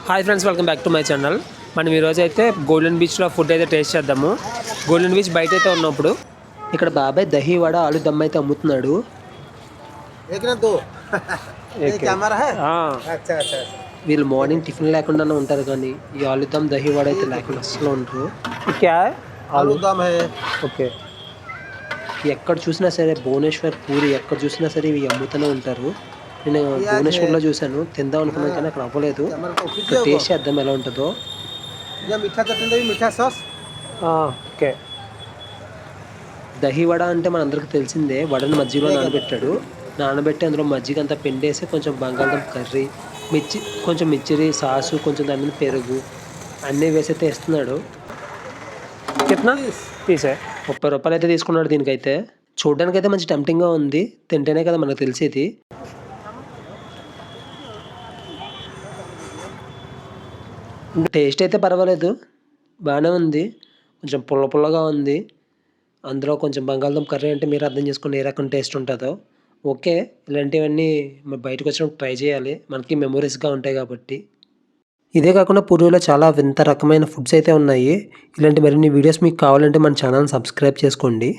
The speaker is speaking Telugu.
Hi friends, welcome back to my channel. మనం ఈరోజు అయితే గోల్డెన్ బీచ్లో ఫుడ్ అయితే టేస్ట్ చేద్దాము. గోల్డెన్ బీచ్ బయట అయితే ఉన్నప్పుడు ఇక్కడ బాబాయ్ దహీ వడ ఆలు దమ్ అయితే అమ్ముతున్నాడు. వీళ్ళు మార్నింగ్ టిఫిన్ లేకుండానే ఉంటారు, కానీ ఈ ఆలు దమ్ దహీ వడ అయితే లేకుండా అసలు ఉంటారు. ఆలు దమ్ ఓకే. ఎక్కడ చూసినా సరే భువనేశ్వర్, పూరి ఎక్కడ చూసినా సరే ఇవి అమ్ముతూనే ఉంటారు. నేను భువనేశ్వర్లో చూశాను, తిందాం అనుకున్నాను కానీ అక్కడ అవ్వలేదు. టేస్ట్ చేద్దాం ఎలా ఉంటుందో. ఓకే. దహీ వడ అంటే మనందరికీ తెలిసిందే. వడను మజ్జిగలో నానబెట్టి అందులో మజ్జిగ అంతా పిండేసి కొంచెం బంగాళదుంప కర్రీ, కొంచెం మిర్చి సాసు, కొంచెం దాని మీద పెరుగు అన్నీ వేసి అయితే ఇస్తున్నాడు. కిట్నా పీసే 30 రూపాయలు అయితే తీసుకున్నాడు దీనికైతే. చూడడానికి అయితే మంచి టెంప్టింగ్గా ఉంది, తింటేనే కదా మనకు తెలిసేది. టేస్ట్ అయితే పర్వాలేదు, బాగానే ఉంది. కొంచెం పుల్లగా ఉంది. అందులో కొంచెం బంగాళదుంప కర్రీ అంటే మీరు అర్థం చేసుకోండి ఏ రకం టేస్ట్ ఉంటుందో. ఓకే, ఇలాంటివన్నీ బయటకు వచ్చినప్పుడు ట్రై చేయాలి, మనకి మెమొరీస్గా ఉంటాయి కాబట్టి. ఇదే కాకుండా పూర్వీలో చాలా వింత రకమైన ఫుడ్స్ అయితే ఉన్నాయి. ఇలాంటి మరిన్ని వీడియోస్ మీకు కావాలంటే మన ఛానల్ని సబ్స్క్రైబ్ చేసుకోండి.